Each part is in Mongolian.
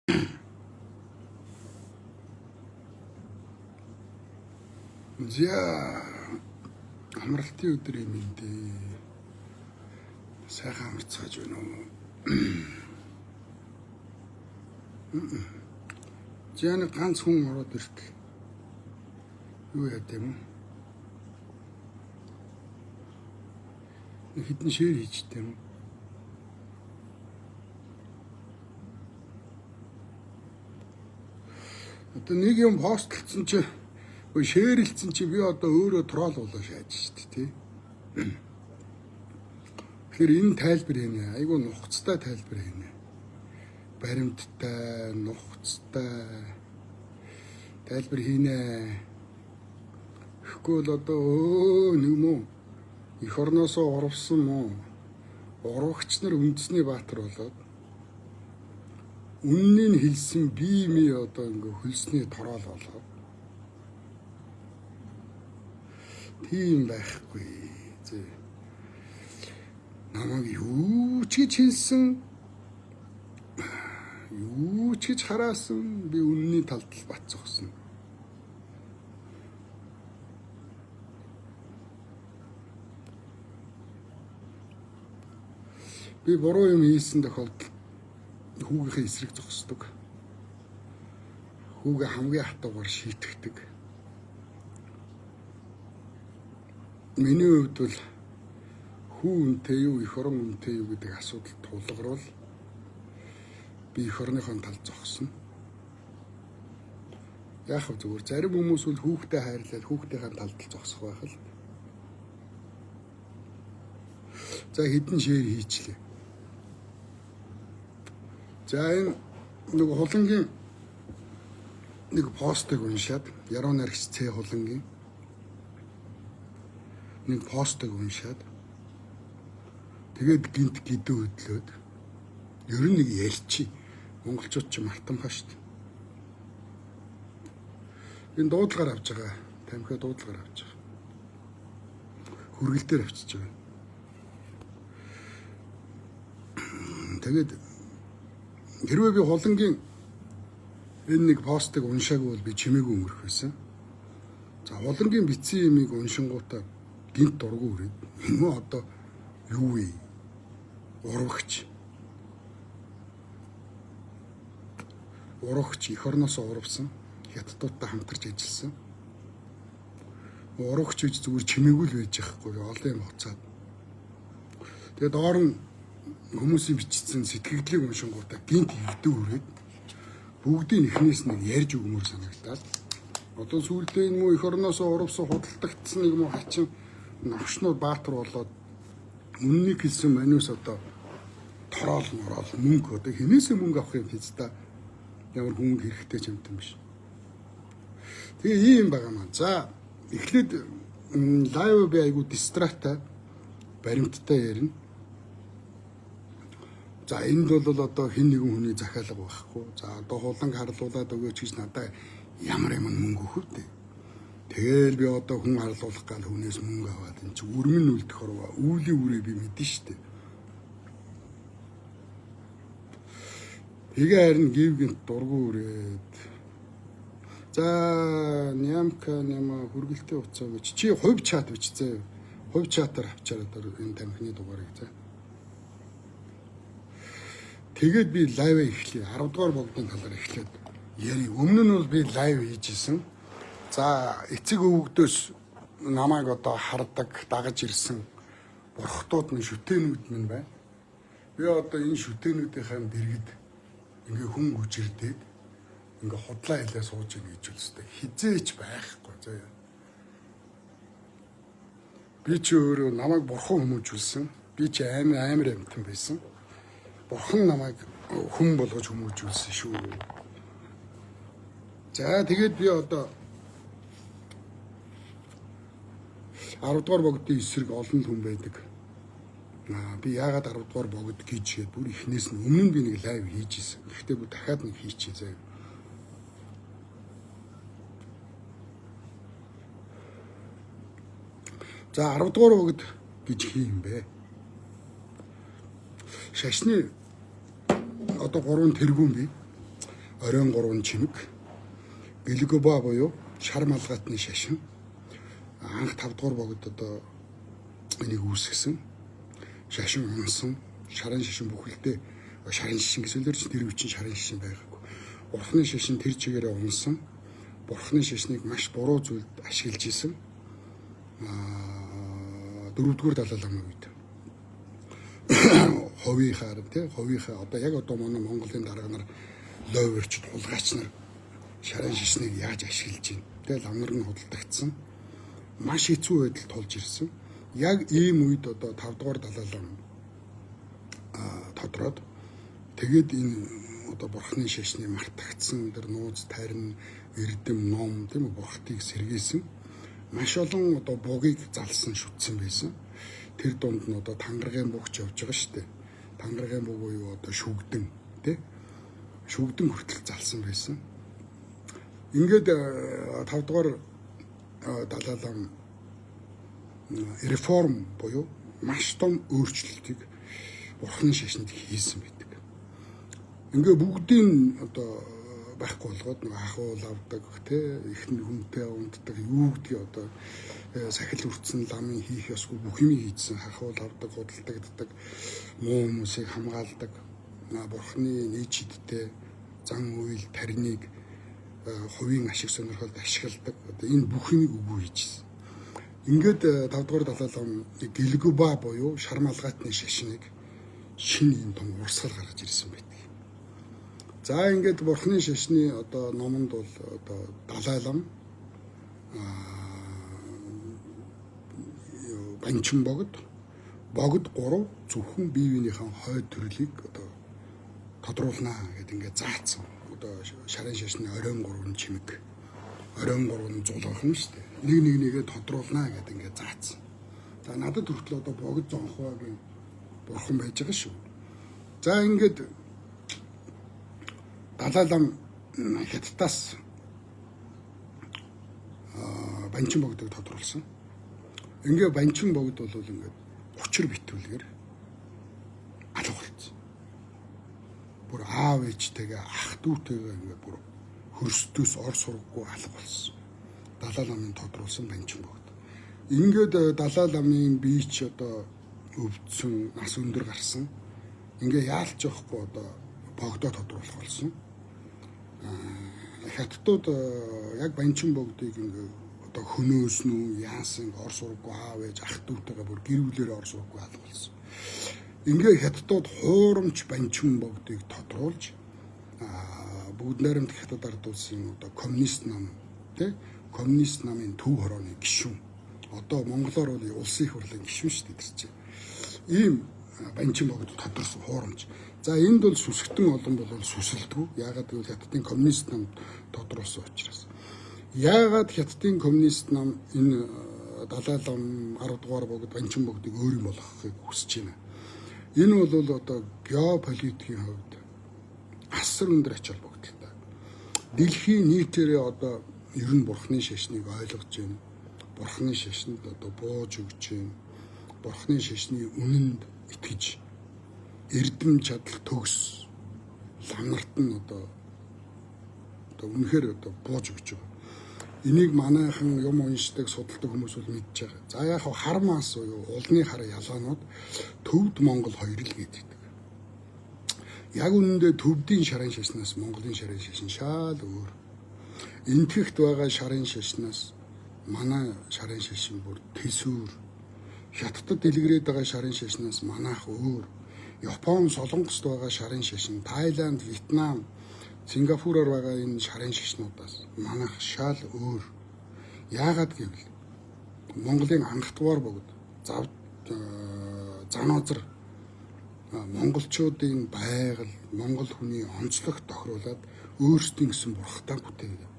За амралтын өдөр юм дээ. Сайхан амарцгааж байна уу? За нэг ганц хүн ороод иртэл юу яа гэм бэ? Хитэн шээр хийжтэй юм. Одоо нэг юм постлцсон чи шээрэлцэн чи би одоо өөрөө трол болоо шааж штт тий. Тэгэхээр энэ тайлбар хийнэ. Айгу нухацтай тайлбар хийнэ. Баримттай, нухацтай тайлбар хийнэ. Тэгэхгүй бол одоо нэг муу эх орноосоо урвсан муу урвагч нар үндэсний баатар болоод үннийг хэлсэн бие ми одоо ингээ хөлсний тороол болоо. Тийм байхгүй. Зэ. Намайг юу ч гэж хэлсэн, юу ч гэж хараасан би үнний талд л бацчихсан. Би буруу юм хийсэн тохиолдолд хүүгийнхээ эсрэг зогсдог. Хүүгээ хамгийн хатуугаар шийтгдэг. Миний хувьд бол хүү үнтэй юу, эх орон үнтэй юу гэдэг асуудал тулгарвал би эх орныхон талд зогсно. Яг хөө зүгээр зарим хүмүүс бол хүүхдэд хайрлаад хүүхдийн талд зогсох байх л. За хэдэн шээр хийчлээ. За энэ нэг хулангийн нэг постыг уншаад яруу найрагч Ц хулангийн нэг постыг уншаад тэгээд гинт гидөө хөдлөөд ер нь нэг ярьчи. Монголчууд ч мартамхаа шүү дээ. Энэ дуудлагаар авч байгаа. Тамхиа дуудлагаар авч байгаа. Хүргэлтээр авчиж байгаа. Тэгээд хэрвээ би хулангийн энэ нэг постыг уншаагүй бол би чимээгүй өнгөрөх байсан. За хулангийн бичсэн юмыг уншингуудаа гинт дургу үрээд энэ одоо юу вэ? Урвагч эх орноос урвсан хятадуудтай хамтарч ажилласан. Урвагч гэж зүгээр чимээгүй л байж байхгүй олон юм хоцаад. Тэгээд доор нь хүмүүсийн бичсэн сэтгэгдлийг уншингуудаа гинт хөвдөө үрээд бүгдийн эхнээс нэг ярьж өгмөр санагдаад одоо сүүлдээ энэ муу эх орноос урвсан худалдагдсан нэг муу хачин навчнууд баатар болоод үннийг хэлсэн маниус одоо тороол мороол мөнгө одоо хинээсээ мөнгө авах юм хийж та ямар хүнд хэрэгтэй ч юмтай биш. Тэгээ ийм байгаа маа. За эхлээд лайв би айгу дистрактай баримттай ярина. За энд бол одоо хэн нэгэн хүний захиалга байхгүй. За одоо хуланг харлуулад өгөөч гэж надад ямар юм мөнгө өгөх вэ? Тэгэл би одоо хүн харлуулах гал хүнээс мөнгө аваад энэ чи өрмөн үлдэх ороо үүлийн үрээ би мэдэн штэ. Тэгээ харин гівгэнт дургу үрээд. За нямка няма хүргэлтийн уцаа гэж чи хувь чат бичзээ. Хувь чатаар авчаараад энэ тамхины дугаарыг за. Тэгээд би лайв эхлэе. 10 дугаар богдын талаар эхлээд яри. Өмнө нь бол би лайв хийжсэн. За эцэг өвгдөөс намайг одоо хардаг, дагаж ирсэн бурхтууд нь шүтэнүүд минь байна. Би одоо энэ шүтэнүүдийн дэргэд ингээ хүн гүжирдээд ингээ худлаа хэлээ сууж ийн гэж үлстэй. Хизээч байхгүй заяа. Би ч өөрөө намайг бурхан хүмүүжүүлсэн. Би ч амар амтан байсан. Бурхан намайг хүн болгож хүмүүжүүлсэн шүү. За тэгээд би одоо 10 дугаар богдын эсрэг олон хүн байдаг. Би яагаад 10 дугаар богд гэж бүр ихнээс нь өмнө нь би нэг лайв хийж ирсэн. Гэхдээ би дахиад нэг хийчихье заяа. За 10 дугаар богд гэж хийм бэ. Шашны одоо 3 тэргүүн бий. оройн 3 чимэг, гэлгөба буюу шар малгайтны шашин, анх 5 дугаар богд одоо энийг үүсгэсэн. Шашин унсан, шарын шашин бүхэлдээ шарын шашин гэсэн л тэр үчин шарын шашин байгаагүй. Бурхны шашин тэр чигээрээ унсан. Бурхны шашныг маш буруу зүйлд ашиглаж исэн. 4-р далай ламын үед. Ховийнхаар ховийнхаа одоо яг одоо манай Монголын дарга нар лойверчд хулгайч нар шарын шашныг яаж ашиглаж байна. Тэгэл ам нар нь худалдагдсан. Маш хэцүү байдалд тулж ирсэн. Яг ийм үед одоо 5-р далай лам тодроод тэгээд энэ одоо бурхны шашны мартагдсан тэр нууц тарин эрдэм ном тийм үү бурхтыг сэргээсэн маш олон одоо бугийг залсан шүтсэн байсан. Тэр дунд нь одоо тангаргийн бугч явж байгаа шүү дээ. Тангаргийн буг буюу одоо шүгдэн тий шүгдэн хүртэл залсан байсан. Ингээд 5-р далай лам реформ буюу маш том өөрчлөлтийг бурхны шашинд хийсэн байдаг. Ингээ бүгдийн одоо байхгүй болгоод нэг ахуул авдаг те ихний хүнтэй унтдаг юу гэдгийг одоо сахил үрцэн ламын хийх ёсгүй бүх юм хийсэн ахуул авдаг худалдагддаг муу хүмүүсийг хамгаалдаг бурхны нийчидтэй зан үйл тариныг хувийн ашиг сонирхолд ашигладаг одоо энэ бүх юмыг үгүй хийжсэн. Ингээд 5-р далай лам гэлгөба буюу шар малгайтны шашныг шинэ юм том урсгал гаргаж ирсэн байдаг. За ингээд бурхны шашны одоо номонд бол одоо далай лам банчин богд 3 зөвхөн бие биенийхэн хойд төрлийг одоо тодруулна гэдэг ингээд заасан. Одоо шарын шашны оройн 3 чимэг, оройн 3 зулгах юм шүү дээ. Нэгээ тодруулна гэдэг ингээд заасан. За надад хүртэл одоо богд зонхоогийн бурхан байж байгаа шүү. За ингээд далай лам хятадаас банчин богдыг тодруулсан. Ингээ банчин богд бол ингээд учир битүүлгээр алга болсон. Бүр аав ээжтэйгээ ах дүүтэйгээ ингээд бүр хөрстөөс ор сургахгүй алга болсон. Далай ламын тодруулсан банчин богд. Ингээд далай ламын бийч одоо өвдсөн, нас өндөр гарсан. Ингээ яалж явахгүй одоо богдоо тодруулах болсон. Хятадууд яг банчин богдыг ингээ одоо хөнөөснүү, яасан, ор сургахгүй аав ээж ах дүүтэйгээ бүр гэр бүлээрээ ор сургахгүй алга болсон. Ингээ хятадууд хуурамч банчин богдыг тодруулж бүгд найрамд хятад ард улсын одоо коммунист нам тий коммунист намын төв хорооны гишүүн. Одоо монголоор бол улсын их хурлын гишүүн шүү дээ тэр чинь. Ийм банчин богд тодорсон хуурамч. За энд бол сүсгтэн олон бол сүсэлдэггүй. Яагаад гэвэл хятадын коммунист нам тодруулсан учраас. Яагаад хятадын коммунист нам энэ далай лам 10 дугаар богд банчин богдыг өөр юм болгохыг хүсэж байна. Энэ бол одоо геополитикийн хувьд асар өндөр ач холбогдолтой. Дэлхийн нийтээрээ одоо ер нь бурхны шашныг ойлгож байна. Бурхны шашинд одоо бууж өгч байна. Бурхны шашны үнэнд итгэж эрдэм чадал төгс лам нарт нь одоо үнэхээр одоо бууж өгч байгаа. Энийг манайхан юм уншдаг, судалдаг хүмүүс бол мэдж байгаа. За яг хар мас уу улны хар ялгаанууд төвд Монгол хоёр л гэдэг. Яг үнэндээ төвдийн шарын шашнаас Монголын шарын шашин шал өөр. Энтгэхт байгаа шарын шашнаас манай шарын шашин бүр тэсвэр. Хятадд дэлгэрээд байгаа шарын шашнаас манайх өөр. Япон, Солонгост байгаа шарын шашин, Тайланд, Вьетнам, Сингапураар байгаа энэ шарын шашнуудаас манайх шал өөр. Яагаад гэвэл Монголын анхдугаар богд Занозар монголчуудын байгаль, монгол хүний онцлог тохируулаад өөрсдийн гэсэн бурхтаа бүтээгээд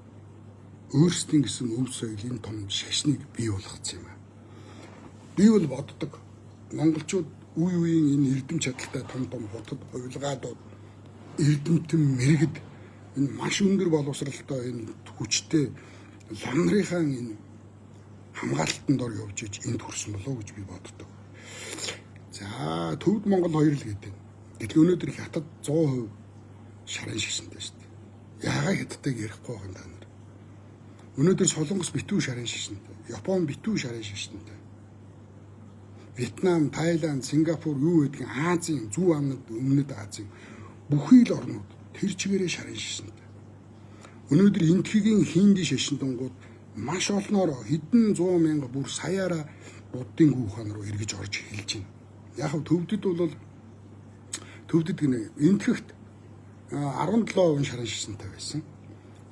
өөрсдийн гэсэн өв соёлын том шашныг бий болгоцсон юм аа. Би бол боддог монголчууд үе үеийн энэ эрдэм чадалтай том хотод хувилгаадууд эрдэмтэн мэрэгд энэ маш өндөр боловсралтай энэ хүчтэй лам нарын энэ хамгаалтанд ор явж иж энд хүрсэн болов гэж би боддог. За төвд Монгол хоёр л гэдэг. Гэтэл өнөөдөр хятад 100% шарын шашинтай шүү дээ. Яагаад хятадтай ярихгүй байгаа юм та нар? Өнөөдөр Солонгос битүү шарын шишинтэй, Япон битүү шарын шишинтэй. Вьетнам, Тайланд, Сингапур юу гэдгийг Азийн, Зүүн Амнад, Өмнөд Азийн бүхий л орнууд тэр чигээрээ шарын шишинтэй. Өнөөдөр энтхийн хинди шишинтангууд маш олноор хэдэн 100 мянга бүр саяараа буддын гүүхэн рүү эргэж орж эхэлж байна. Яг нь төвдөд гинэ энтгэхт 17% шарын шишинтэй байсан.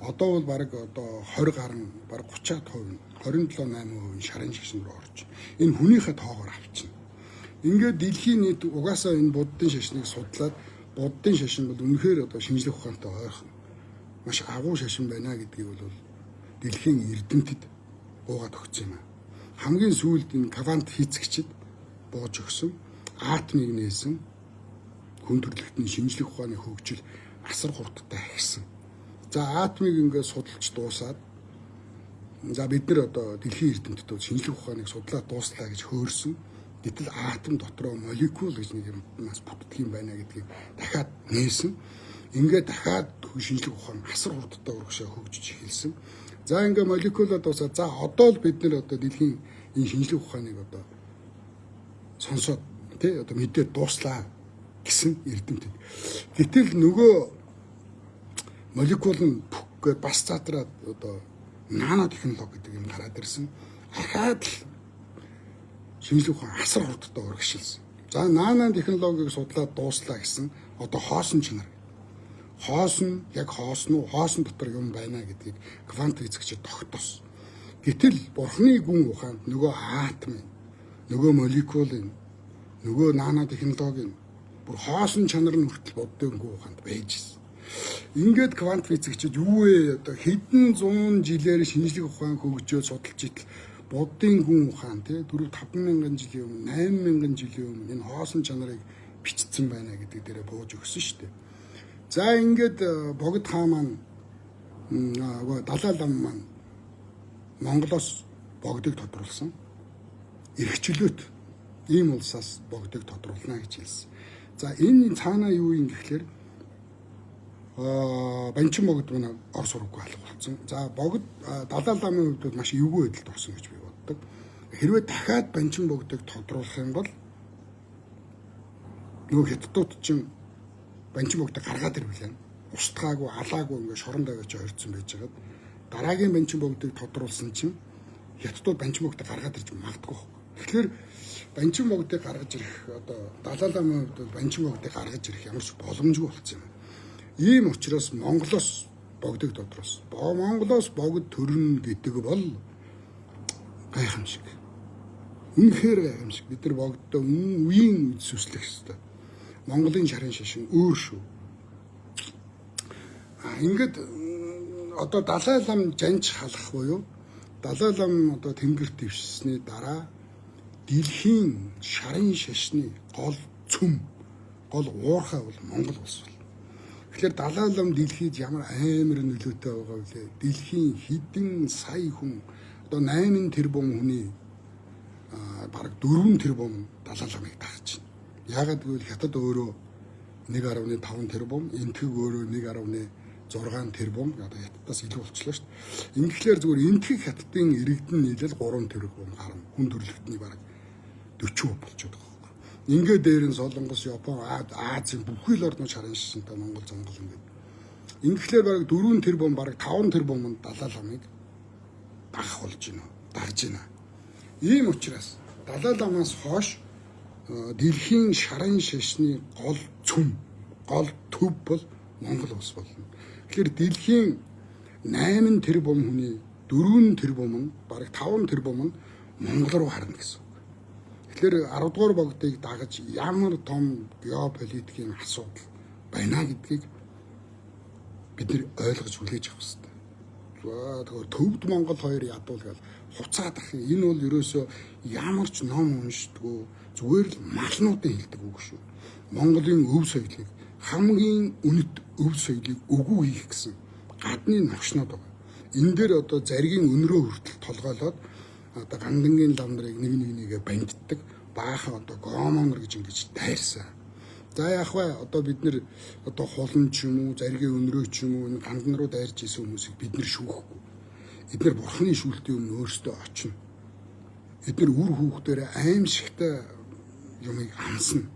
Одоо бол баг одоо 20 гаруй баг 30% 27-8% шарын шишин рүү орж. Энэ хүнийхээ тоогоор авчихна. Ингээд дэлхийн нийт угаасаа энэ буддын шашныг судлаад буддын шашин бол үнэхээр одоо шинжлэх ухаантай ойрхон маш агуу шашин байна гэдгийг бол дэлхийн эрдэмтэд буугаад өгсөн юм. Хамгийн сүүлд энэ квант физикчид бууж өгсөн атомыг нээсэн хүн төрөлхтний шинжлэх ухааны хөгжил асар хурдтай ахисан. За атомыг ингээд судалж дуусаад за бид нар одоо дэлхийн эрдэмтэд шинжлэх ухааныг судлаад дууслаа гэж хөөрсөн. Гэтэл атом дотроо молекул гэж нэг юм бас бүтдэг юм байна гэдгийг дахиад нээсэн. Ингээд дахиад шинжлэх ухаан асар хурдтай урагшаа хөгжиж эхэлсэн. За ингээд молекулаа дуусаад за одоо л бид нар одоо дэлхийн энэ шинжлэх ухааныг одоо сонсоод тий одоо мэдээд дууслаа гэсэн эрдэмтэд. Гэтэл нөгөө молекул нь бүхгээд бас задраад одоо нано технологи гэдэг юм гараад ирсэн. Ахаад л шинжлэх ухаан асар хурдтай урагшилсан. За нано технологиг судлаад дууслаа гэсэн одоо хоосон чанар. Хоосон яг хоосон уу хоосон дотор юм байна гэдгийг квант физикчид тогтоосон. Гэтэл бурхны гүн ухаанд нөгөө атомын, нөгөө молекулын, нөгөө нано технологийн бүр хоосон чанар нь хүртэл буддын гүн ухаанд байж гисэн. Ингээд квант физикчид юу вэ одоо хэдэн зуун жилээр шинжлэх ухаан хөгжөөд судалж итэл буддын гүн ухаан тий 4-5,000 жилийн өмнө 8,000 жилийн өмнө энэ хоосон чанарыг бичсэн байна гэдэг дээрээ бууж өгсөн шүү дээ. За ингээд богд хаа маань Далай лам маань Монголоос богдыг тодруулсан. Эрхчлөөт ийм улсаас богдыг тодруулна гэж хэлсэн. За энэ цаанаа юу юм гэхлээр банчин богд манай Орос ураггүй алга болсон. За богд Далай ламын хувьд маш эвгүй байдалд орсон гэж би боддог. Хэрвээ дахиад банчин богдыг тодруулах юм бол нөгөө хятадууд чинь банчин богдыг гаргаад ирвэл устгаагүй, алаагүй ингээд шоронд аваач ойрцсон байж байгаад дараагийн банчин богдыг тодруулсан чинь хятадууд банчин богдыг гаргаад ирж магадгүй. Тэгэхээр банчин богдыг гаргаж ирэх одоо Далай ламын хувьд банчин богдыг гаргаж ирэх ямар ч боломжгүй болсон юм. Ийм учраас Монголоос богдыг тодруулсан. Монголоос богд төрнө гэдэг бол гайхамшиг. Үнэхээр гайхамшиг. Бид нар богдтой үеийн үзүүлэх хэрэгтэй. Монголын шарын шашин өөр шүү. Ингээд одоо Далай лам жанж халах буюу Далай лам одоо тэнгэр дэвшсэний дараа дэлхийн шарын шашны гол цөм, гол уурхай бол Монгол улс бол. Тэгэхээр Далай лам дэлхийд ямар амар нөлөөтэй байгаа вэ? Дэлхийн хэдэн сая хүн одоо 8 тэрбум хүний бараг 4 тэрбум Далай ламыг дагж байна. Яагаад гэвэл хятад өөрөө 1.5 тэрбум, энтэг өөрөө 1.6 тэрбум одоо хятадаас илүү болчихлоо шүү дээ. Ингэхлээр зүгээр энтэг хятадын иргэдэн нийлэл 3 тэрбум гарна. Хүн төрөлхтний бараг 40% болчиход байгаа. Ингээд дээр нь Солонгос, Япон, Азийн бүхий л орнууд шарын шишинтэй Монгол зонгол ингээд. Ингэхлээр бараг 4 тэрбум бараг 5 тэрбумд Далай ламыг дагах болж байна. Дагж байна. Ийм учраас Далай ламаас хойш дэлхийн шарын шашны гол цөм, гол төв бол Монгол улс болно. Тэгэхээр дэлхийн 8 тэрбум хүний 4 тэрбум нь бараг 5 тэрбум нь Монгол руу харна гэсэн. Тэгэхээр 10 дугаар богдыг дагаж ямар том геополитикийн асуудал байна гэдгийг бид нэр ойлгож хүлээж авах хэрэгтэй. Тэгэхээр төвд Монгол хоёр ядуулгаад хуцаад ах энэ бол ерөөсөө ямар ч ном уншдаггүй зүгээр л малнуудын хэлдэг үг шүү. Монголын өв соёлыг хамгийн үнэт өв соёлыг өгөө хийх гэсэн гадны новшнод байгаа. Энэ дээр одоо заргийн өнрөө хүртэл толгойлоод одоо гандангийн лам нарыг нэгээ бандддаг баахан одоо гомонор гэж ингэж дайрсан. За яах вэ? Одоо бид нэр одоо хулан ч юм уу, заргийн өнрөө ч юм уу энэ гандан руу дайрж исэн хүмүүсийг бид нэр шүүхгүй. Эдгээр бурхны шүүлтийн өмнө өөрсдөө очино. Эдгээр үр хүүхдээрээ аимшигтай юмыг амсна.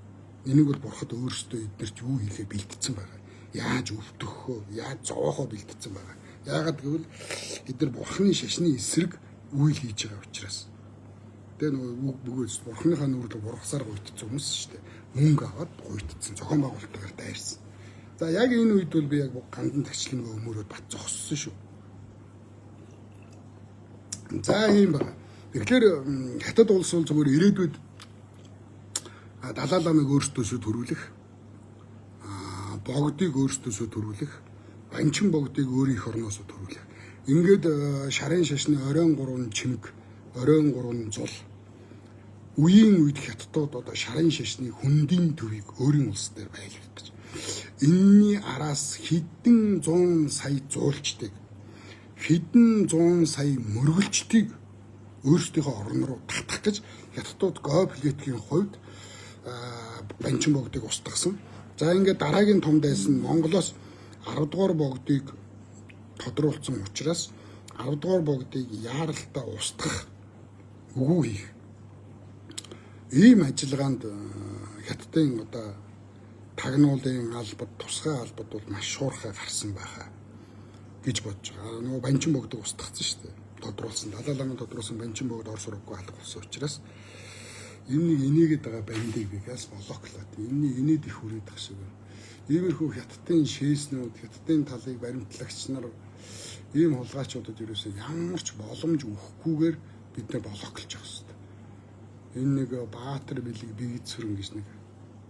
Энийг бол бурхад өөрсдөө эдгэрт юу хийхээ бэлдсэн байгаа. Яаж өвдөхөө, яаж зовоохоо бэлдсэн байгаа. Яагаад гэвэл эдгээр бурхны шашны эсрэг үйл хийж байгаа учраас. Тэгээ нөгөө бүгөөс бурхныхаа нүрэлд бургасаар гуйтсан хүмүүс шүү дээ. Мөнгө аваад гуйтсан, зохион байгуулалтаар дайрсан. За яг энэ үед бол би яг гандан тачлангаа өмөрөөд бат зогссон шүү. За ийм байна. Тэгэхээр хятад улс бол зөвхөн ирээдүйд Далай ламыг өөрсдөөсөө төрүүлэх, богдыг өөрсдөөсөө төрүүлэх, банчин богдыг өөрийнх орноосоо төрүүлэх. Ингээд шарын шашны 23 чимэг, 23 зул үеийн үед хятадууд одоо шарын шашны хөндийн төвийг өөрийн улс дээр байлгах гэж. Энийний араас хэдэн 100 сая зуулчдыг, хэдэн 100 сая мөргөлчдийг өөрсдийнхөө орн руу татах гэж хятадууд говь политикийн хувьд банчин богдыг устгасан. За ингээд дараагийн том дайсан Монголоос 10 дугаар богдыг тодруулсан учраас 10 дугаар богдыг яаралтаа устгах үгүй хийх. Ийм ажиллагаанд хятадын одоо тагнуулын албад, тусгай албад бол маш шуурхай гарсан байхаа гэж бодож байгаа. Нөгөө банчин богдыг устгацсан шүү дээ. Тодруулсан, Далай ламын тодруулсан банчин богд орс ураггүй алга болсон учраас энэ энийгээд байгаа бандыг би газ блоклаад энийд их хүрээд байгаа шиг байна. Иймэрхүү хятадын шээснүүд, хятадын талыг баримтлагч нар ийм хулгайчуудад ерөөсөө ямар ч боломж өгөхгүйгээр бид нэ блоклж байгаа хэвээр. Энэ нэг Баатар бэлэг бигд сүрэн гэж нэг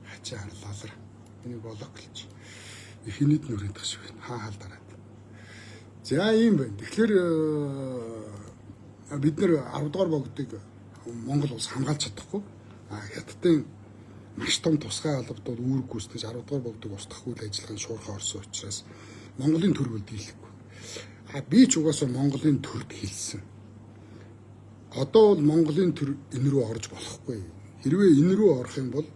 хачаа харлалар. Энийг блоклж их нийт нүрээд байгаа шиг байна. Хаал дараад. За ийм байна. Тэгэхээр бид нэр 10 дугаар богдыг Монгол улс хамгаалж чадахгүй. Хятадын маш том тусгай албадууд үүрэг гүйцэтгэж 10 дугаар богдыг устгах үйл ажиллагаанд шуурхай орсон учраас Монголын төр бол дийлэхгүй. Би ч угаасаа Монголын төрд хэлсэн. Одоо бол Монголын төр энэ рүү орж болохгүй. Хэрвээ энэ рүү орох юм бол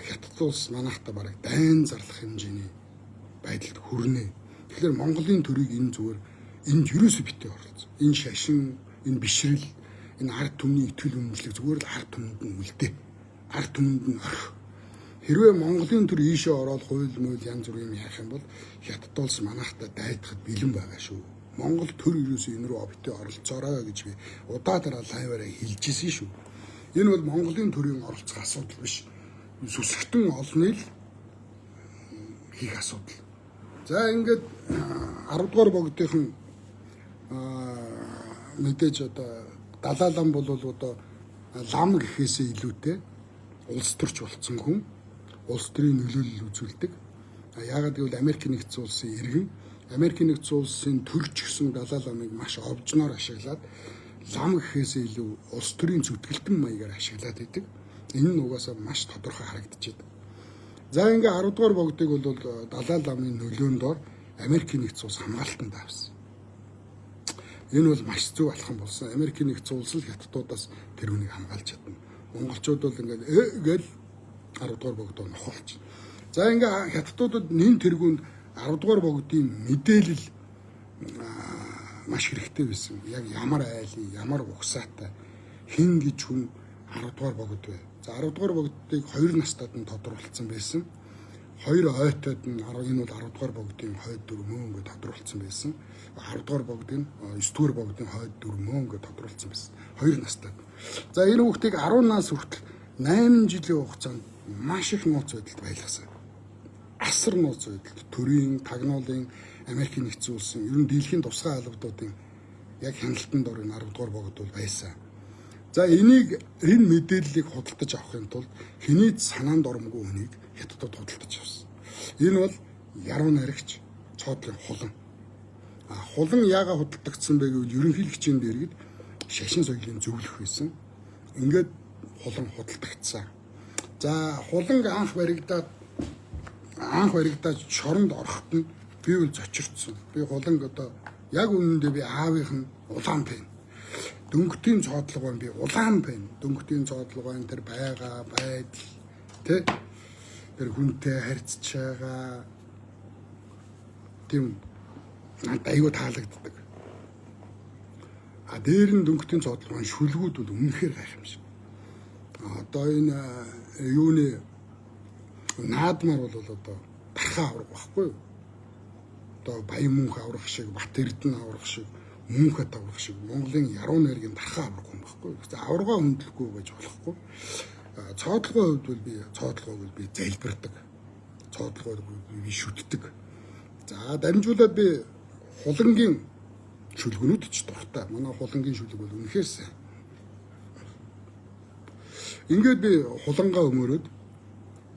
Хятад улс манайхтай бараг дайн зарлах хэмжээний байдалд хүрнэ. Тэгэхээр Монголын төрийг энэ зүгээр энд юусоо битээ оролцсон. Энэ шашин, энэ бишрэл, энэ ард түмний итгэл үнэмшлэг зүгээр л ард түмэнд нь үлдээ. Ард түмэнд нь орх. Хэрвээ Монголын төр ийшээ ороод хууль мөл янз бүр юм яах юм бол Хятад улс манайхтай дайдахад бэлэн байгаа шүү. Монгол төр ерөөсөө энэ рүү битээ оролцоорой гэж би удаадараа лайваараа хэлжсэн шүү. Энэ бол Монголын төрийн оролцох асуудал биш. Сүсгтэн олныг хийх асуудал. За ингээд 10 дугаар богдын мэдээж одоо Далай лам бол одоо лам гэхээсээ илүүтэй улс төрч болцсон хүн, улс төрийн нөлөөлөл үзүүлдэг. Яагаад гэвэл Америкийн нэгдсэн улсын иргэн, Америкийн нэгдсэн улсын төрч гэсэн Далай ламыг маш овжноор ашиглаад лам гэхээсээ илүү улс төрийн зүтгэлтэн маягаар ашиглаад идэг. Энэ нь угаасаа маш тодорхой харагдчихэв. За ингээ 10 дугаар богдыг бол Далай ламын нөлөөнд ор Америкийн нэгдсэн улс хамгаалтанд авсан. Энэ бол маш зөв алхам болсон. Америкийн нэгдсэн улс л хятадуудаас тэр үнийг хамгаалж чадна. Монголчууд бол ингээд гэл 10 дугаар богдоо нохолч. За ингээ хятадуудад нэн тэргүүнд 10 дугаар богдын мэдээлэл маш хэрэгтэй байсан. Яг ямар айлын, ямар угсаатай хин гэж хүн 10 дугаар богд бай. За 10 дугаар богдыг 2 настад нь тодруулсан байсан. 2 ойтод нь энэ бол 10 дугаар богдын хойд дөрмөө ингээд тодруулсан байсан. 10 дугаар богдын 9 дугаар богдын хойд дөрмөө ингээд тодруулсан байсан. 2 настад. За энэ хүүхдийг 10 нас хүртэл 8 жилийн хугацаанд маш их нууц байдалд байлгасан. Асар нууц байдалд төрийн, тагнуулын, Америкийн нэгдсэн улсын ер нь дэлхийн тусгай албадуудын яг хяналтанд орон 10 дугаар богд бол байсан. За энэ мэдээллийг худалдаж авахын тулд хэний санаанд ормгүй хүнийг хятадууд худалдаж авсан. Энэ бол яруу найрагч цоодлын хулан. Хулан яагаад худалдагдсан бэ гэвэл ерөнхийлөгчийн дэргэд шашин соёлын зөвлөх байсан. Ингээд хулан худалдагдсан. За хуланг анх баригдаад шоронд ороход нь би бол зочирдсон. Би хуланг одоо яг үнэндээ би аавынх нь улаан байна. Дөнгөтийн цоодлого байна. Би улаан байна. Дөнгөтийн цоодлого байна. Тэр байгаа байдал тэ Тэр хүнтэй харьцаж байгаа тийм надад аюу таалагддаг. А дээр нь дөнгөтийн цодлогын шүлгүүд бол үнэхээр гайхамшиг. Одоо энэ юуны наадмаар бол одоо тархаа аврах байхгүй юу? Одоо Баян мөнх аврах шиг, Бат Эрдэнэ аврах шиг, Мөнхөд аврах шиг Монголын яруу найргийн тархаа аврах юм байхгүй юу? Аврагаа хөндлөхгүй байж болохгүй. Цоодлогын хувьд бол би цоодлогыг би залбирдаг. Цоодлогыг би шүтдэг. За дамжуулаад би хулангийн шүлгэнүүд ч дуртай. Манай хулангийн шүлэг бол үнэхээр сайн. Ингээд би хулангаа өмөрөөд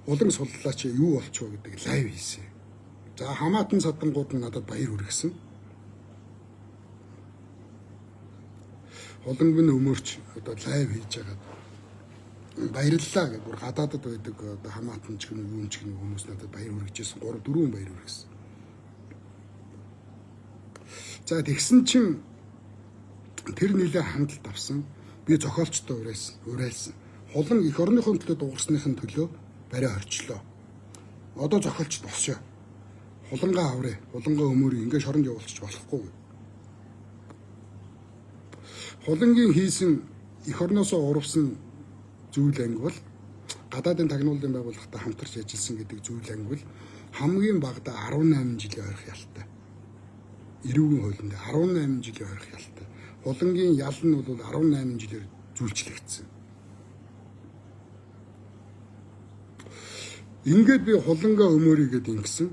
улан суллаач юу болчихоо гэдэг лайв хийсэн. За хамаатан садангууд нь надад баяр хүргэсэн. Хулангийн өмөрч одоо лайв хийж байгаа. Баярлалаа гэж бүр гадаадд байдаг одоо хамаатан ч гэнэ юун ч гэнэ хүмүүс надад баяр хүргэжсэн. 3 4 баяр хүргэсэн. За тэгсэн чинь тэр нэлээ хандлт авсан. Би зохиолчтой уриалсан. Хулан эх орныхон төлөө дуурсныхын төлөө барай орчлоо. Одоо зохиолч босшоо. Хулангаа авраа. Хулангаа өмөрөө ингээ шоронд явуулчих болохгүй. Хулангийн хийсэн эх орноосоо урвсан зүйл анги бол гадаадын тагнуулын байгууллагатай хамтарч ажилласан гэдэг зүйл анги бол хамгийн багадаа 18 жилийн ойрох ялтай. Эрүүгийн хуулинд 18 жилийн ойрох ялтай. Хулангийн ял нь бол 18 жилээр зүйлчлэгдсэн. Ингээд би хулангаа өмөрий гэдэг ингэсэн.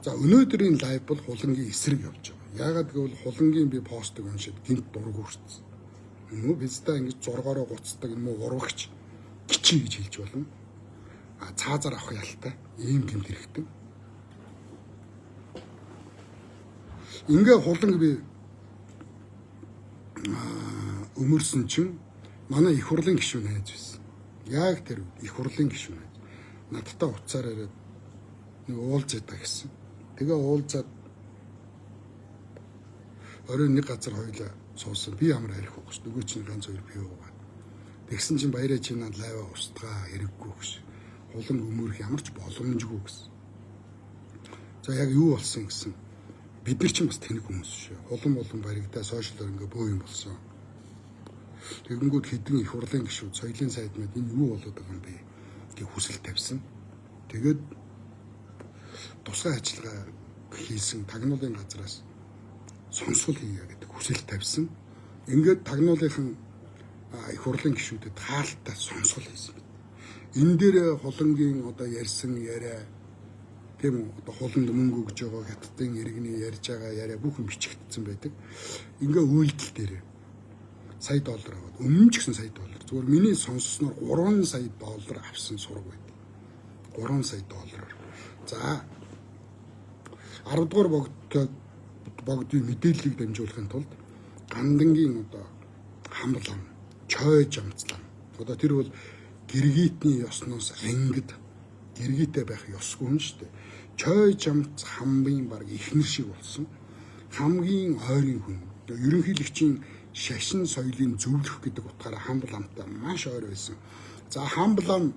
За өнөөдрийн лайв бол хулангийн эсрэг явж байгаа. Яагаад гэвэл хулангийн би постыг уншид гинт дург хүрсэн. Мөн биздээ ингэж зургаараа гуцдаг юм уу урагч гिचий гэж хэлж болно. А цаазаар авах ялтай. Ийм гинт хэрэгтэй. Ингээ хуланг би өмөрсөн чинь манай их хурлын гишүүн найз байсан. Яг тэр их хурлын гишүүн найз. Надтай уцаар ирээд нэг уулзаад та гэсэн. Тэгээ уулзаад оройн нэг газар хоёлаа суусан. Би ямар арих уу гэж. Нөгөө чинь ганц хоёр бий уугаад. Тэгсэн чинь баяраа чи над лайва устгаа хэрэггүй гэж. Хуланг өмөрөх ямар ч боломжгүй гэсэн. За яг юу болсон гэсэн. Бид нар ч бас тэнэг хүмүүс шүү. Хулан баригдаа сошиалор ингээ бөө юм болсон. Тэгэнгүүт хэдэн их хурлын гишүүд, соёлын сайднууд энэ юу болоод байгаа юм бэ гэх хүсэл тавьсан. Тэгээд тусгай ажиллагаа хийсэн тагнуулын газраас сонсгол хийе гэдэг хүсэл тавьсан. Ингээд тагнуулынхан их хурлын гишүүдэд хаалттай сонсгол хийсэн. Энэ дээр хулангийн одоо ярьсан яриа тийм үү одоо хуланд мөнгө өгж байгаа хятадын иргэний ярьж байгаа яриа бүхэн бичигдсэн байдаг. Ингээ үйлдэл дээр сая доллар аваад өмнө ч гэсэн сая доллар. Зүгээр миний сонссноор 3 сая доллар авсан сураг байдаг. 3 сая доллараар. За 10 дугаар богдын мэдээллийг дамжуулахын тулд гандангийн одоо хамлан, чой жамцлан. Одоо тэр бол гэргийтний ёсноос ангид гэргийтэ байх ёсгүй юм шүү дээ. Чой жамц хамгийн баг ихнэр шиг болсон. Хамгийн ойрын хүн. Ерөнхийлөгчийн шашин соёлын зөвлөх гэдэг утгаараа хамбламтай маш ойр байсан. За хамблам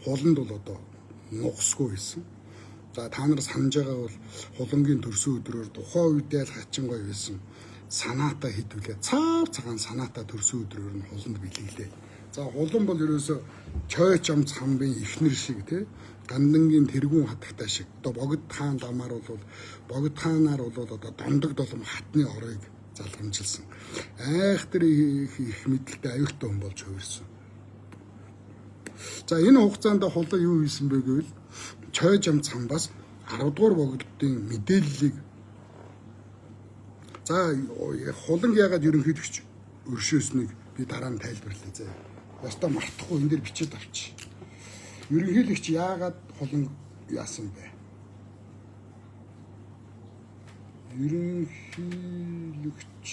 хуланд бол одоо нугсгүй байсан. За та нар санаж байгаа бол хулангийн төрсөн өдрөөр тухайн үедээ л хачин гоё байсан. Санаатаа хідвлээ. Цаав цагаан санаатаа төрсөн өдрөөр нь хуланд бэлгэлээ. За хулан бол ерөөсө чой жамц хамбын ихнэр шиг тий гандангийн тэргүүн хатагтай шиг. Одоо богд хаан ламаар бол богд хаанаар бол одоо дондог долом хатны орыг залгамжилсан. Айхтар их мэдлэлтэй аюултай хүн болж хувирсан. За энэ хугацаанд хулан юу хийсэн бэ гэвэл чой жамц хамбаас 10 дугаар богдын мэдээллийг за хуланг яагаад ерөнхийлөгч өршөөснийг би дараа нь тайлбарлая заа. Ястаа мартахгүй энэ дээр бичиж авчи. Ерөнхийлөгч яагаад хуланг яасан бэ? Ерөнхийлөгч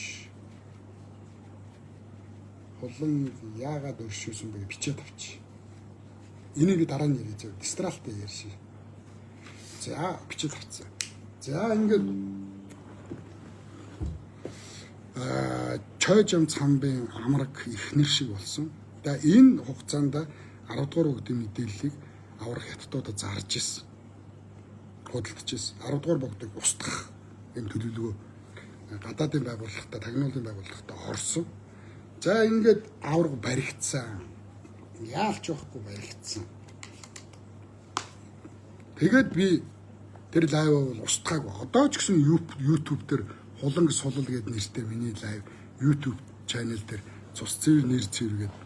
хуланг яагаад өршөөсөн бэ бичиж авчи. Энийг дараа нь ярья заа. Дистралтай ярьши. За бичиж авцсан. За ингээд чой жамц хамбын амраг ихнэр шиг болсон. За энэ хугацаанд 10 дугаар богдын мэдээллийг аврах хятадуудад зарж ирсэн. Худалдаж ирсэн. 10 дугаар богдыг устгах юм төлөвлөгөө гадаадын байгууллагатай, тагнуулын байгууллагатай орсон. За ингээд авраг баригдсан. Яалч явахгүй баригдсан. Тэгээд би тэр лайв бол устгаагүй. Одоо ч гэсэн YouTube дээр хуланг сулал гэдэг нэртэй миний лайв YouTube channel дээр цус цэвэр нэр цэвэр гэдэг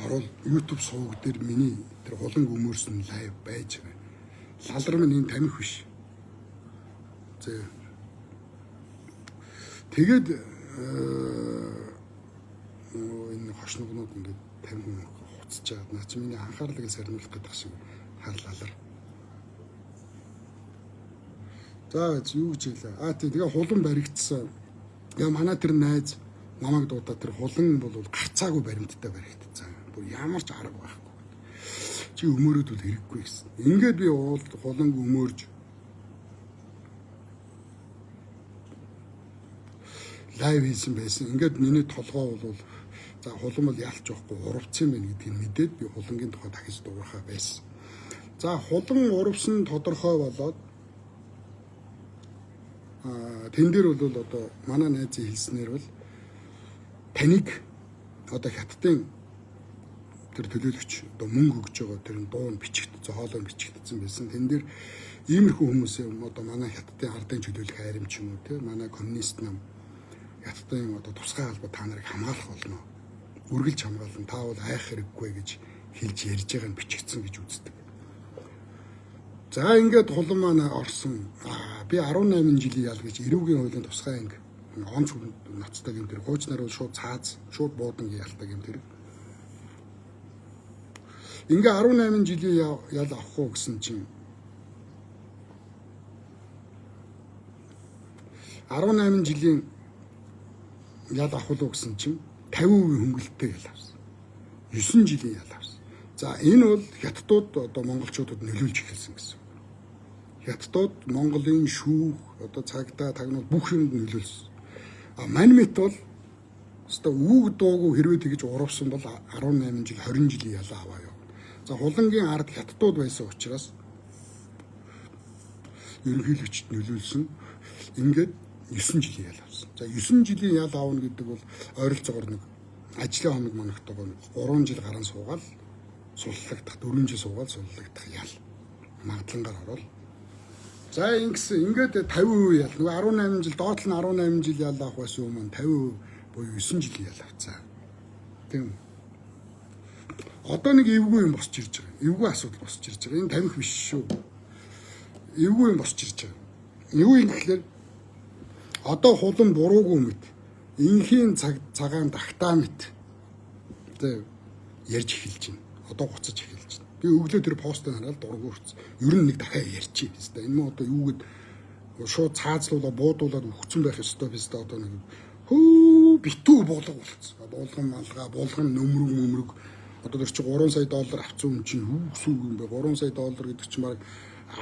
орол YouTube суваг дээр миний тэр хуланг өмөрсөн лайв байж байна. Лалар минь энэ тамхи биш. Тэгээд энэ хошногнууд ингээд тамхи хуцаж байгаа. Наа чи миний анхаарлыг сарниулах гэдэг шиг харлалар. За юу гэж хэлээ. Тэгээ хулан баригдсан. Яа манай тэр найз намайг дуудаа тэр хулан бол гарцаагүй баримттай баригдсан. Бүр ямар ч арга байхгүй. Чи өмөрөөд бол хэрэггүй гэсэн. Ингээд би хуланг өмөрж лайв хийсэн байсан. Ингээд миний толгой бол за хулан бол ялч явахгүй урвцсан байх гэдгийг мэдээд би хулангийн тухай дахиж дуурахаа байсан. За хулан урвсан тодорхой болоод тэн дээр бол одоо манай найзын хэлснээр бол таныг одоо хятадын тэр төлөөлөгч одоо мөнгө өгж байгаа тэр дуун бичигдсэн, хоолой бичигдсэн байсан. Тэн дээр иймэрхүү хүмүүсээ одоо манай хятадын ардын чөлөөлөх айрам ч юм уу те манай коммунист нам хятадын одоо тусгай алба та нарыг хамгаалах болно. Үргэлж хамгаална. Та бол айх хэрэггүй гэж хэлж ярьж байгаа нь бичигдсэн гэж үздэг. За ингээд хулан маань орсон. Би 18 жилийн ял гэж эрүүгийн хуулийн тусгай анги онц ноцтой юм тэр хууч нар бол шууд цааз шууд буудан ялдаг юм тэр. Ингээ 18 жилийн ял авах уу гэсэн чинь 18 жилийн ял авах уу гэсэн чинь 50% хөнгөлөлттэй ял авсан. 9 жилийн ял авсан. За энэ бол хятадууд одоо монголчуудад нөлөөлж эхэлсэн гэсэн. Хятадууд Монголын шүүх одоо цагдаа тагнуул бүх юмд нөлөөлсөн. Манмит бол өстой үг дуугүй хэрвээ тэгж урвсан бол 18 жил 20 жилийн ялаа аваа юу. За хулангийн ард хятадууд байсан учраас ерөнхийлөгчд нөлөөлсөн. Ингээд 9 жилийн ял авсан. За 9 жилийн ял аавна гэдэг бол ойролцоогоор нэг ажлын хоног манагтайгаа 3 жил гарan суугаал суллагдах 4 жил суугаал суллагдах ял магадлангаар орол. За ингээд 50% ял. Нөгөө 18 жил доотлол нь 18 жил ял авах байсан юм 50% буюу 9 жилийн ял авцаа. Тийм. Одоо нэг эвгүй юм босч ирж байгаа. Эвгүй асуудал босч ирж байгаа. Энэ тамхи биш шүү. Эвгүй юм босч ирж байгаа. Юу юм гэхээр одоо хулан буруугүй мэт. Инхийн цагаан тагтаа мэт. Тэ ярьж эхэлж байна. Одоо гоцож эхэлж байна. Би өглөө тэр постыг хараад дургүй хүрсэн. Ер нь нэг дахиад ярьчих хэвээр. Энэ мөн одоо юу гэд шууд цаазлуулаад буудуулаад өгцөн байх ёстой биз дээ одоо нэг хөө битүү болго болцсон. Булган малгай, булган нөмрөг одоо тэр чинь $3 сая авсан хүн чинь хүүсүү юм бэ? $3 сая гэдэг чинь баг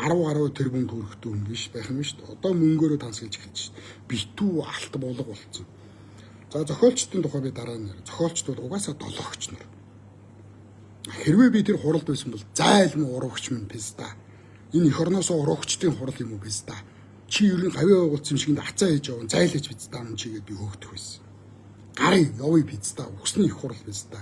10 тэрбум төгрөгтэй хүн биш байх юм шүү дээ. Одоо мөнгөөрөө тансалж эхэлж шүү дээ. Битүү алт болго болцсон. За зохиолчдын тухай би дараа нь зохиолчд бол угаасаа долоогч нар. Хэрвээ би тэр хуралд байсан бол зайлм урагч минь писта. Энэ эх орноосоо урагчдын хурал юм уу писта. Чи ер нь гавь байгуулсан юм шиг ацаа хийж явна. Зайлж писта юм чигээд би хөөгдөх байсан. Гарын явъя писта. Үсний их хурал писта.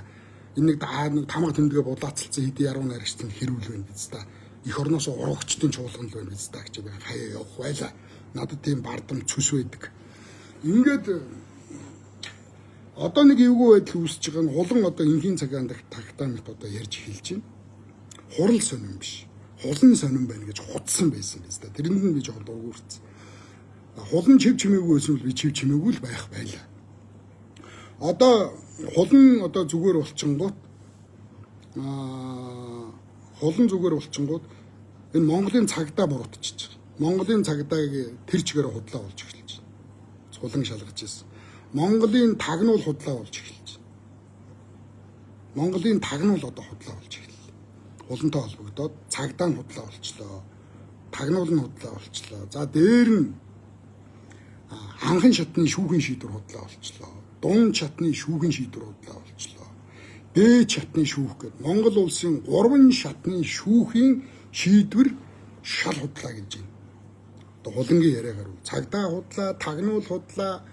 Энэ нэг тамга тэмдэгэ будаацалцсан хэдий яруу найрагчдын хэрүүл байна писта. Эх орноосоо урагчдын чуулган л байна писта гэж би хаяа явах байла. Надад тийм бардам цөс байдаг. Ингээд одоо нэг эвгүй байдал үүсэж байгаа нь хулан одоо энгийн цагаан тагтаа мэт одоо ярьж эхэлж байна. Хурал сонирн биш. Хулан сонирн байна гэж худсан байсан биз дээ. Тэрэнд нь би жоохон дургуурсан. Хулан чив чимээгүй байсан бол би чив чимээгүй л байх байлаа. Одоо хулан одоо зүгээр болчингууд хулан зүгээр болчингууд энэ Монголын цагдаа буруутчихж байгаа. Монголын цагдааг тэр чигээр худлаа болж эхэлж байна. Хулан шалгаж ирсэн. Монголын тагнуул худлаа болж эхэлж байна. Монголын тагнуул одоо худлаа болж эхэллээ. Хулантай холбогдоод цагдаа нь худлаа болчлоо. Тагнуул нь худлаа болчлоо. За дээр нь анхан шатны шүүхийн шийдвэр худлаа болчлоо. Дун шатны шүүхийн шийдвэр худлаа болчлоо. дээд шатны шүүх гэдэг. Монгол улсын 3 шатны шүүхийн шийдвэр шал худлаа гэж байна. Одоо хулангийн яриагаар үл цагдаа худлаа, тагнуул худлаа,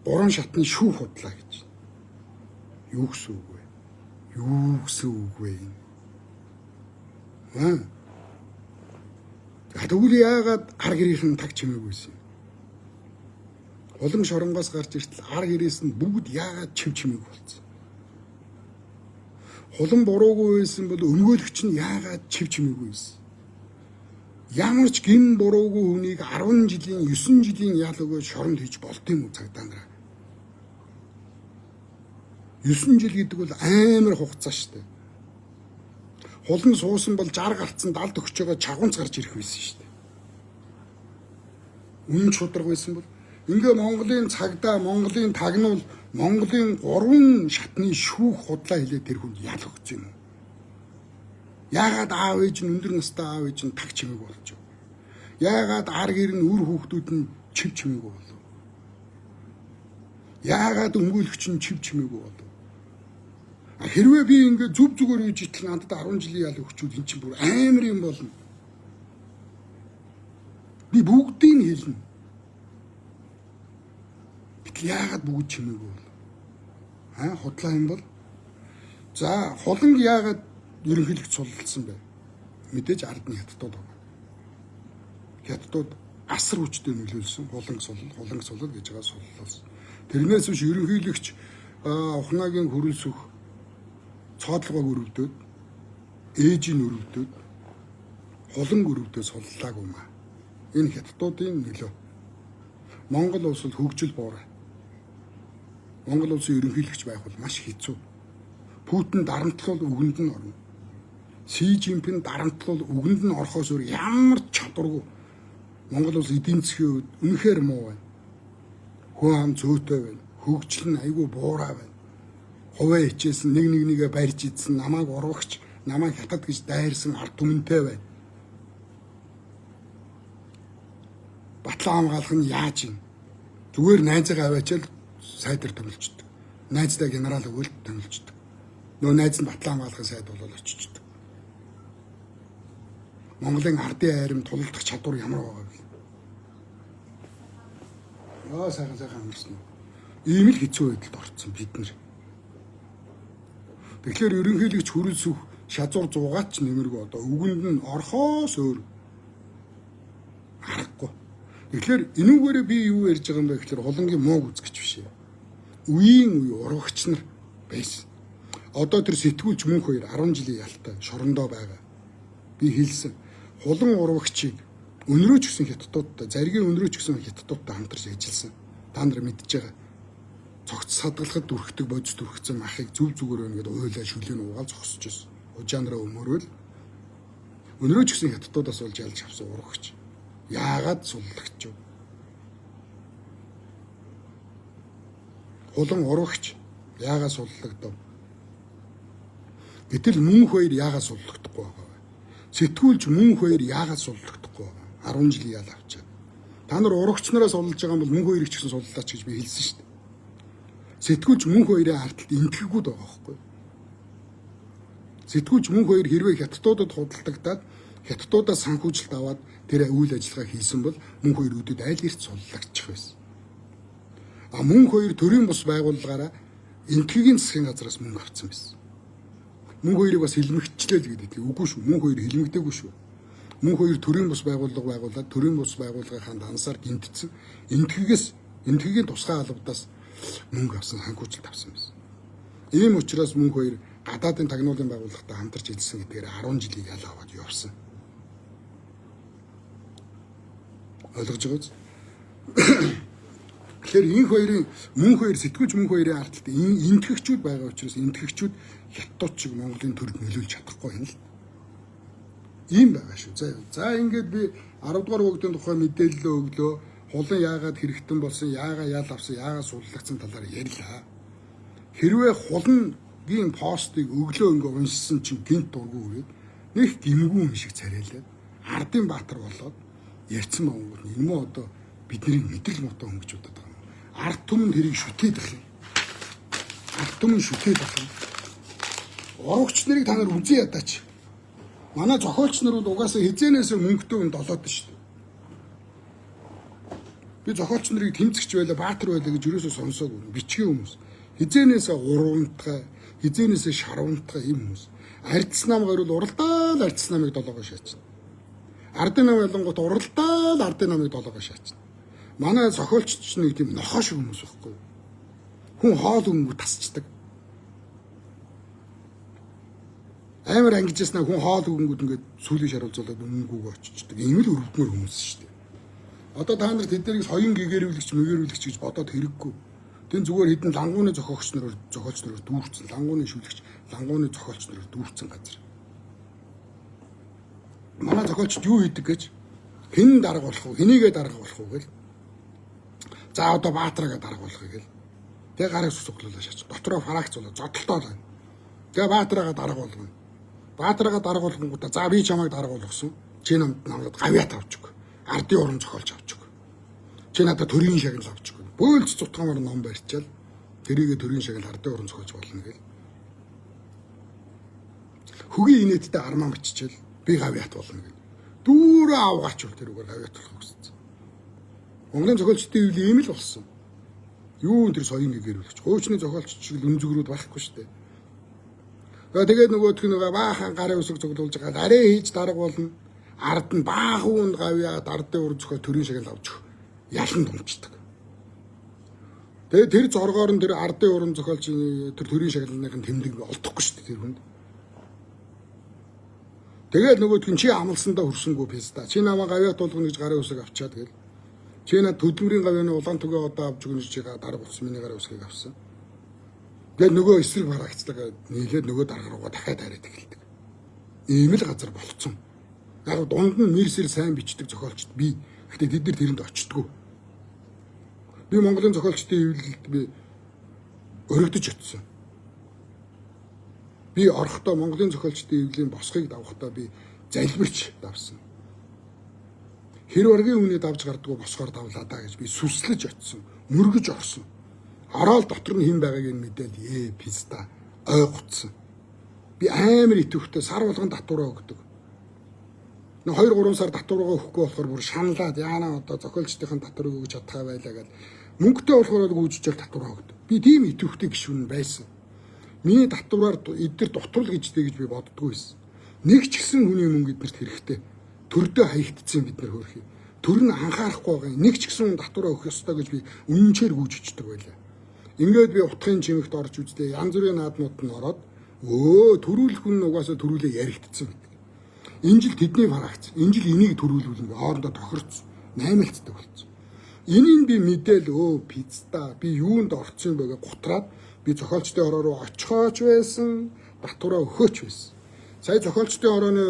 3 шатны шүүх худлаа гэж. Юу гэсэн үг вэ? Юу гэсэн үг вэ? Тэгвэл яагаад ар гэрийнхэн таг чимээгүйсэн? Улам шоронгоос гарч иртэл ар гэрээс нь бүгд яагаад чив чимээг болсон? Хулан буруугүй байсан бол өмгөөлөгч нь яагаад чив чимээгүй байсан? Ямар ч гин буруугүй хүнийг 10 жилийн 9 жилийн ял өгөөж шоронд хийж болд юм уу цагдаа нараа? 9 жил гэдэг бол амар хугацаа шүү дээ. Хулан суусан бол 60 гарцсан 70 өгч байгаа чагунц гарч ирэх байсан шүү дээ. Үнэн шударга байсан бол ингээ Монголын цагдаа, Монголын тагнуул, Монголын 3 шатны шүүх худлаа хэлээ тэр хүнд ял өгч юм уу? Яагаад аав ээж нь өндөр настай аав ээж нь таг чимээг болж вэ? Яагаад ар гэр нь үр хүүхдүүд нь чив чимээг болов? Яагаад өмгөөлөгч нь чив чимээг болов? Хэрвээ би ингээ зүв зүгээр үеж итэл надад 10 жилийн ял өгчүүд эн чинь бүр амар юм болно. Би бүгдийг нь хэлнэ. Яагаад бүгд чимээгүй бол? Худлаа юм бол? За, хуланг яагаад ерөнхийлөгч суллалсан бэ? Мэдээж ард нь хятадууд байна. Хятадууд асар хүчтэй нөлөөлсөн. Хуланг сулал гэж байгаа суллалсан. Тэрнээс биш ерөнхийлөгч ухнаагийн хөрөлсөх цоодлогоог өрөвдөд, ээжийн өрөвдөд, хуланг өрөвдөд суллаагүй маа. Энэ хятадуудын нөлөө. Монгол улс бол хөгжил боорой. Монгол улсын ерөнхийлөгч байх бол маш хэцүү. Путин дарамтлал үгэнд нь орно. Си Жинпин дарамтлал үгэнд нь орохоос өөр ямар ч чадваргүй. Монгол улс эдийн засгийн хувьд үнэхээр муу байна. Хүн ам зөөтэй байна. Хөгжил нь айгүй буураа байна. Хуваа хичээсэн нэгээ барьж идсэн, намайг урвагч, намайг хятад гэж дайрсан ард түмэнтэй байна. Батлан хамгаалах нь яаж юм? Зүгээр найзгаа аваачаал сайдэр томилчдөг. Найздаа генерал өгөөл томилчдөг. Нөө найз нь батлан хамгаалахын сайд болол очичдөг. Монголын ардын айрам тулалдах чадвар ямар байгаа вэ? Сайхан амарсан. Ийм л хэцүү байдалд орсон бид нар. Тэгэхээр ерөнхийлөгч хөрөлсөх шазуур зугаач нэмэргүй одоо үгэнд нь орхоос өөр харахгүй. Тэгэхээр энүүгээрээ би юу ярьж байгаа юм бэ гэхээр хулангийн мууг үзгэж биш ээ. Үеийн үе урагч нар байсан. Одоо тэр сэтгүүлч мөнх хоёр 10 жилийн ялтай шорондоо байгаа. Би хэлсэн. Хулан урагчийг өнрөө ч гэсэн хятадуудтай, заргийн өнрөө ч гэсэн хятадуудтай хамтарч ажилласан. Та нар мэдж байгаа. Цогц садгалахад дүрхдэг бодис дүрхсэн махыг зүв зүгээр байна гэдээ уйлаа шүлэн уугаал зогсож байсан. Ужаанараа өмөрөөл өнрөө ч гэсэн хятадуудаас болж ялж авсан урагч. Яагаад суллагч вэ? Хулан урагч яагаад суллагдав? Гэтэл мөнх хоёр яагаад суллагдахгүй байгаа вэ? Сэтгүүлч мөнх хоёр яагаад суллагдахгүй байгаа? 10 жилийн ял авчаад. Та нар урагч нараас суллаж байгаа юм бол мөнх хоёрыг ч гэсэн суллаач гэж би хэлсэн шүү дээ. Сэтгүүлч мөнх хоёрын ардталд энтгэгүүд байгаа байхгүй. Сэтгүүлч мөнх хоёр хэрвээ хятадуудад худалдагдаад хятадуудаас санхүүжилт аваад тэр үйл ажиллагаа хийсэн бол мөнх хоёр өдөд айл эрт суллагчих байсан. Мөнх хоёр төрийн бус байгууллагаараа энтгийн засгийн газраас мөнгө авсан байсан. Мөнх хоёрыг бас хилмигчлээ л гэдэг. Үгүй шүү. Мөнх хоёр хилмигдээгүй шүү. Мөнх хоёр төрийн бус байгууллага байгуулад төрийн бус байгууллагын дансаар гинтсэн. Энтгийн тусгай албадаас мөнгө авсан, санхүүжилт авсан байсан. Ийм учраас мөнх хоёр гадаадын тагнуулын байгууллагатай хамтарч ажилласан гэдгээр 10 жилийн ял аваад явсан. Ойлгож байгаа биз? Тэгэхээр энэ хоёрын мөнх хоёр сэтгүүлч мөнх хоёрын ардталд энтгэгчүүд байгаа учраас энтгэгчүүд хятадууд шиг Монголын төрд нөлөөлж чадахгүй юм л. Ийм байгаа шүү. За ингээд би 10 дугаар бүлгийн тухай мэдээлэл өглөө. Хулан яагаад хэрэгтэн болсон, яагаад ял авсан, яагаад суллагдсан талаар ярьлаа. Хэрвээ хулангийн постыг өглөө ингээ уншсан чинь гинт дургүй үрээд нэг гимгүү юм шиг царайлаад ардын баатар болоод ярьсан Монгол энэ мө одоо бидний мэдрэл мотоо хөнгөж удаад байгаа юм. Ард түмэнд хэрийг шүтээд ах юм. Ард түмэн шүтээд ах юм. Урагч нарыг та нар үзэн ядаач. Манай зохиолч нар бол угаасаа хизээнээс мөнгөтэй хүн долоод шүү дээ. Би зохиолч нарыг тэмцэгч байлаа, баатар байлаа гэж юусоо сонсоогүй. Бичгийн хүмүүс. Хизээнээс урамтгай, хизээнээс шарвантгай юм хүмүүс. Ардс нам гэрэл уралдаал ардс намыг долоогоо шаачна. Ардын нам ялангуут уралдаал ардын намыг долоогоо шаачна. Манай зохиолч нэг тийм нохоо шиг хүмүүс байхгүй. Хүн хоол өнгө тасчдаг. Амар ангижснаа хүн хоол өнгөд ингээд сүлийн шаруулзуулаад өнгөг очичдаг. Ийм л өрөвдмөр хүмүүс шүү дээ. Одоо та нар тэднийг соён гэгэрүүлэгч мэгэрүүлэгч гэж бодоод хэрэггүй. Тэн зүгээр хэдэн лангууны зохиолч нар дүүрсэн, лангууны шүлэгч, лангууны зохиолч нар дүүрсэн газар. Манай зохиолчд юу хийдэг гэж хэн дарга болох вэ? Хэнийгээ дарга болох вэ гэл. За одоо Баатараагаа дарга болохыг гэл. Тэгээ гарыг суцглуулаа шаач. Дотроо фракцуулаад зодтолтоо байна. Тэгээ Баатараагаа дарга болгоно. Баатараагаа дарга болгонгуудаа за би чамайг дарга болгосон. Чи намайг гавьяат авч өг. Ардын уран зохиолч авч өг. Чи надад төрийн шагнал авч өг. Бөөлж цутгамаар ном барьчаал тэрийгэ төрийн шагнал ардын уран зохиолч болно гэл. Хөгийн инээдтэй армаа мччихэл би гавьяат болно гэл. Дүүрээ авгаач бол тэрүүгээр гавьяат болох гэсэн. Монголын зохиолчдын үйл ийм л болсон. Юу энэ соён гэгэрүүлэгч. Хуучны зохиолч шиг л үнзгрүүд байхгүй шүү дээ. Тэгээд нөгөөх нь баахан гарын үсэг цуглуулж байгаа арай хийж дарга болно. Ард нь баахан гавьяат ардын уран зохиол төрийн шагнал авч ялан думчдаг. Тэгээд тэр зоргоор нь тэр ардын уран зохиолч тэр төрийн шагналын тэмдэг олдохгүй шүү дээ тэр хүнд. Тэгээд нөгөөх нь чи амлсандаа хөрсөнгөө песта. Чи намаа гавьяат болгоно гэж гарын үсэг авчаад гэл. Чи над хөдөлмөрийн гавьяаны улаан түгээ одоо авч өгнө гэж дарга болсон миний гарын үсгийг авсан. Тэгээд нөгөө эсрэг барагцлаг нийлээд нөгөө дарга руугаа дахиад хараад эхэлдэг. Ийм л газар болцсон. Яг дунд нь нэрсэл сайн бичдэг зохиолчд би. Гэхдээ тэд нар тэрэнд очтдгоо. Би Монголын зохиолчдын хэвлэлд би өргөдөж очсон. Би орохдоо Монголын зохиолчдын хэвлэлийн босхыг давахдаа би залбирч давсан. Хэр оргийн үнэд авч гардгуу босхоор давлаа даа гэж би сүслэж очсон. Мөргөж орсон. Ороод дотор нь хэн байгааг нь мэдээл писта ойгоцсон. Би амар итэвхтэй сар болгон татвараа өгдөг. 2-3 сар татвараа өгөхгүй болохоор бүр шаналаад яана одоо зохиолчдын татварыг өгж чадхаа байлаа гэл мөнгөтэй болохоор гүйжижэл татвараа өгдөг. Би тийм итэвхтэй гишүүн байсан. Миний татвараар эдгээр дутвал гэжтэй гэж би боддгоо байсан. Нэг ч гэсэн хүний мөнгө эднэрт хэрэгтэй. Төрдөө хаягдсан бид нар хөөрхий. Төр нь анхаарахгүй байгаа. Нэг ч гэсэн татвараа өгөх ёстой гэж би үнэнчээр гүйжиждэг байлаа. Ингээд би утгын чимэгт орж үздэй янз бүрийн наадмууд нь ороод төрүүлэх хүн угаасаа төрүүлээ яригдсан гэдэг. Энэ жил тэдний фракц, энэ жил энийг төрүүлүүлнэ хоорондоо тохирцсон. Наймалцдаг болсон. Энийг би мэдээл пицта би юунд орцсон бэ гэж гутраад би зохиолчдын ороо руу очихооч байсан, татвараа өгөөч байсан. Сая зохиолчдын орооны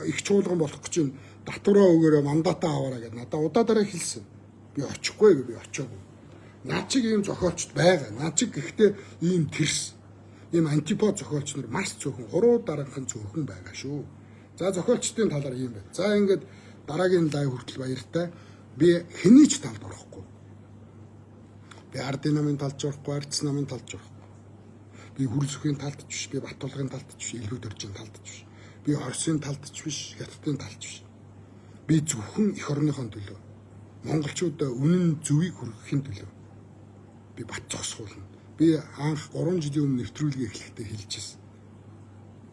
их чуулган болох гэж татвараа өгөөрэй мандатаа аваарай гэдэг надад удаа дараа хэлсэн. Би очихгүй би очоогүй. Наад чиг ийм зохиолчд байгаа. Наад чиг гэхдээ ийм тэрс. Ийм антипод зохиолч нар маш цөөхөн 3 дараахан цөөхөн байгаа шүү. За зохиолчдын талаар ийм байна. За ингээд дараагийн лайв хүртэл баяртай. Би хэний ч талд орохгүй. Би ардын намын талд орохгүй, ардс намын талд орохгүй. Би хөрөлсөхийн талд ч биш, би Баттулгын талд ч биш, Илгүүд оржийн талд ч биш. Би Оросын талд ч биш, Хятадын талд ч биш. Би зөвхөн эх орныхон төлөө. Монголчуудаа үнэн зөвийг хүргэхийн төлөө. Би бат зогсгуулна. Би анх 3 жилийн өмнө нэвтрүүлгээ эхлэхдээ хэлчихсэн.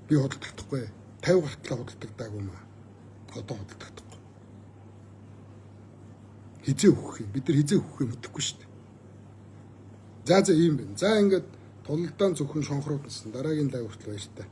Би худалдахгүй. 50 гартлаа худалдагдаагүй маа. Одоо худалдагдахгүй. Хизээ өгөх юм. Бид нар хизээ өгөх юм мэдэхгүй шүү дээ. За ийм байна. За ингээд тулалдаан зөвхөн шонхруудсан дараагийн лайв хүртэл баяртай.